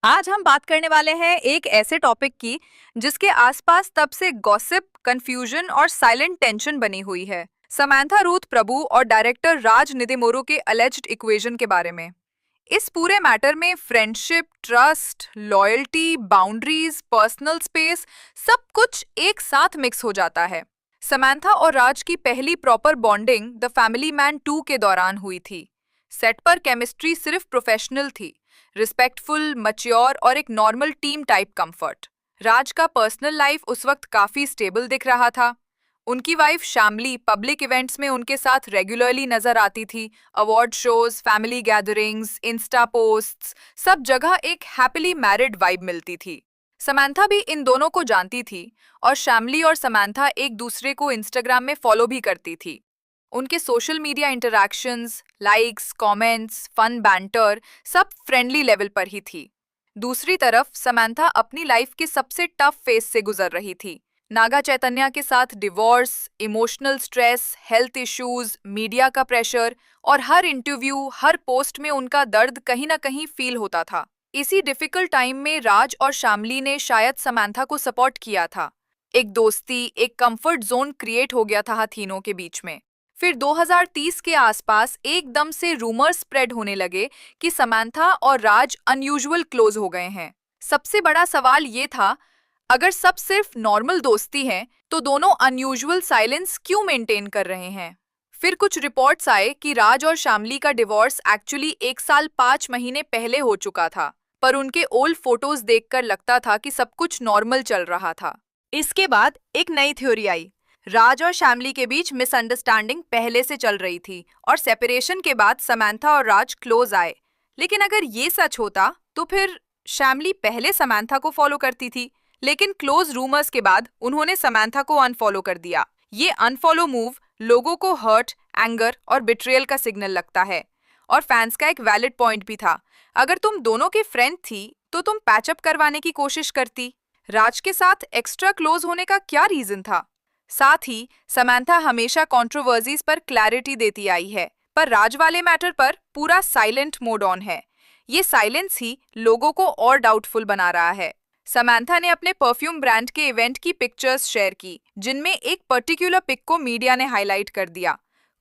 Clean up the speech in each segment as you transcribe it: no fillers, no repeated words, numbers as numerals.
आज हम बात करने वाले हैं एक ऐसे टॉपिक की जिसके आसपास तब से गॉसिप, कंफ्यूजन और साइलेंट टेंशन बनी हुई है। समांथा रूथ प्रभु और डायरेक्टर राज निदेमोरू के अलेज्ड इक्वेशन के बारे में। इस पूरे मैटर में friendship, trust, loyalty, boundaries, personal space सब कुछ एक साथ मिक्स हो जाता है। समांथा और राज की पहली proper bonding the family man 2 के दौरान हुई थी। सेट पर केमिस्ट्री सिर्फ प्रोफेशनल थी, रिस्पेक्टफुल, मच्योर और एक नॉर्मल टीम टाइप कंफर्ट। राज का पर्सनल लाइफ उस वक्त काफी स्टेबल दिख रहा था। उनकी वाइफ शामली पब्लिक इवेंट्स में उनके साथ रेगुलरली नजर आती थी। Award shows, family gatherings, Insta posts, सब जगह एक हैप्पीली मैरिड वाइब मिलती थी। समांथा भी इन दोनों को जानती थी और शामली और समांथा एक दूसरे को इंस्टाग्राम में फॉलो भी करती थी। उनके social media interactions, likes, comments, fun banter सब फ्रेंडली लेवल पर ही थी। दूसरी तरफ समांथा अपनी लाइफ के सबसे टफ फेज से गुजर रही थी। नागा चैतन्या के साथ divorce, emotional stress, health issues, media का प्रेशर और हर इंटरव्यू, हर पोस्ट में उनका दर्द कहीं ना कहीं फील होता था। इसी डिफिकल्ट टाइम में राज और शामली ने शायद समांथा को सपोर्ट किया था। एक दोस्ती, एक कंफर्ट जोन क्रिएट हो गया था तीनों के बीच में। फिर 2030 के आसपास एकदम से रूमर्स स्प्रेड होने लगे कि समांथा और राज अनयूजुअल क्लोज हो गए हैं। सबसे बड़ा सवाल ये था, अगर सब सिर्फ नॉर्मल दोस्ती है तो दोनों अनयूजुअल साइलेंस क्यों मेंटेन कर रहे हैं। फिर कुछ रिपोर्ट्स आए कि राज और शामली का डिवोर्स एक्चुअली 1 साल 5 महीने पहले हो चुका था, पर उनके ओल्ड फोटोज देखकर लगता था कि सब कुछ नॉर्मल चल रहा था। इसके बाद एक नई थ्योरी आई। राज और शामली के बीच मिसअंडरस्टैंडिंग पहले से चल रही थी और सेपरेशन के बाद समांथा और राज क्लोज आए। लेकिन अगर ये सच होता तो फिर शामली पहले समांथा को फॉलो करती थी, लेकिन क्लोज रूमर्स के बाद उन्होंने समांथा को अनफॉलो कर दिया। ये अनफॉलो मूव लोगों को हर्ट, एंगर और बिट्रियल का सिग्नल लगता है। और फैंस का एक वैलिड पॉइंट भी था, अगर तुम दोनों के फ्रेंड थी तो तुम पैचअप करवाने की कोशिश करती। राज के साथ एक्स्ट्रा क्लोज होने का क्या रीजन था। साथ ही समांथा हमेशा कंट्रोवर्सीज पर क्लैरिटी देती आई है, पर राज वाले मैटर पर पूरा साइलेंट मोड ऑन है। ये साइलेंस ही लोगों को और डाउटफुल बना रहा है। समांथा ने अपने परफ्यूम ब्रांड के इवेंट की पिक्चर्स शेयर की, जिनमें एक पर्टिकुलर पिक को मीडिया ने हाईलाइट कर दिया।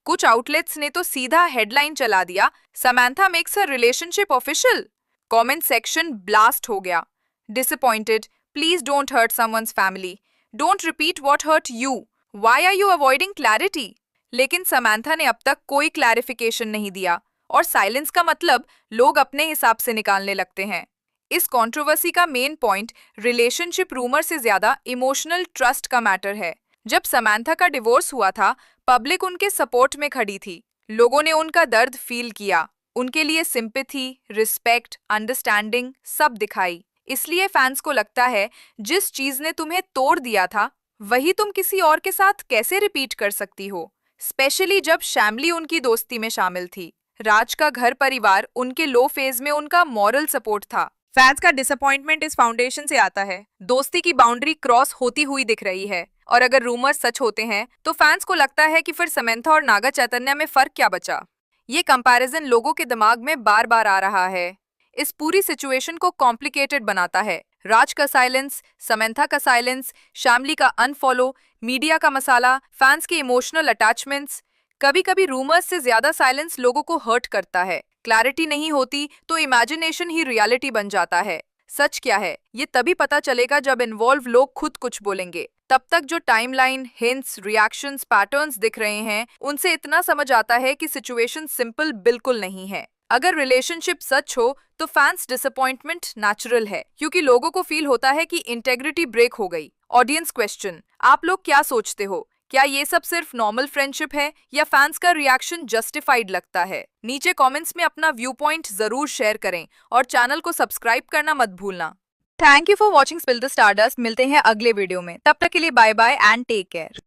कुछ आउटलेट्स ने तो सीधा हेडलाइन चला दिया, Samantha makes her relationship official. Comment section blast हो गया। Disappointed, please don't hurt someone's family, don't repeat what hurt you, why are you avoiding clarity. लेकिन समांथा ने अब तक कोई क्लैरिफिकेशन नहीं दिया और साइलेंस का मतलब लोग अपने हिसाब से निकालने लगते हैं। इस कंट्रोवर्सी का मेन पॉइंट रिलेशनशिप रूमर से ज्यादा इमोशनल ट्रस्ट का मैटर है। जब समांथा का डिवोर्स हुआ था, पब्लिक उनके सपोर्ट में खड़ी थी। लोगों ने उनका दर्द फील किया, उनके लिए सिंपैथी, रिस्पेक्ट, अंडरस्टैंडिंग सब दिखाई। इसलिए फैंस को लगता है, जिस चीज ने तुम्हें तोड़ दिया था वही तुम किसी और के साथ कैसे रिपीट कर सकती हो, स्पेशली जब शामली उनकी दोस्ती में शामिल थी। राज का घर परिवार उनके लो फेज में उनका मॉरल सपोर्ट था। फैंस का डिसअपॉइंटमेंट इस फाउंडेशन से आता है, दोस्ती की बाउंड्री क्रॉस होती हुई दिख रही है। और अगर रूमर्स सच होते हैं तो फैंस को लगता है कि फिर समंथा और नागा चैतन्या में फर्क क्या बचा। ये कंपैरिजन लोगों के दिमाग में बार बार आ रहा है। इस पूरी सिचुएशन को कॉम्प्लिकेटेड बनाता है राज का साइलेंस, समंथा का साइलेंस, शामली का अनफॉलो, मीडिया का मसाला, फैंस के इमोशनल अटैचमेंट्स। कभी कभी रूमर्स से ज्यादा साइलेंस लोगों को हर्ट करता है। क्लैरिटी नहीं होती तो इमेजिनेशन ही रियलिटी बन जाता है। सच क्या है ये तभी पता चलेगा जब इन्वॉल्व लोग खुद कुछ बोलेंगे। तब तक जो टाइमलाइन, हिंट्स, रिएक्शंस, पैटर्न्स दिख रहे हैं, उनसे इतना समझ आता है कि सिचुएशन सिंपल बिल्कुल नहीं है। अगर रिलेशनशिप सच हो तो फैंस डिसअपॉइंटमेंट नेचुरल है, क्योंकि लोगों को फील होता है कि इंटेग्रिटी ब्रेक हो गई। ऑडियंस क्वेश्चन, आप लोग क्या सोचते हो? क्या ये सब सिर्फ नॉर्मल फ्रेंडशिप है या फैंस का रिएक्शन जस्टिफाइड लगता है? नीचे कमेंट्स में अपना व्यू पॉइंट जरूर शेयर करें और चैनल को सब्सक्राइब करना मत भूलना। Thank you for watching Spill the Stardust. मिलते हैं अगले वीडियो में, तब तक के लिए bye bye and take care.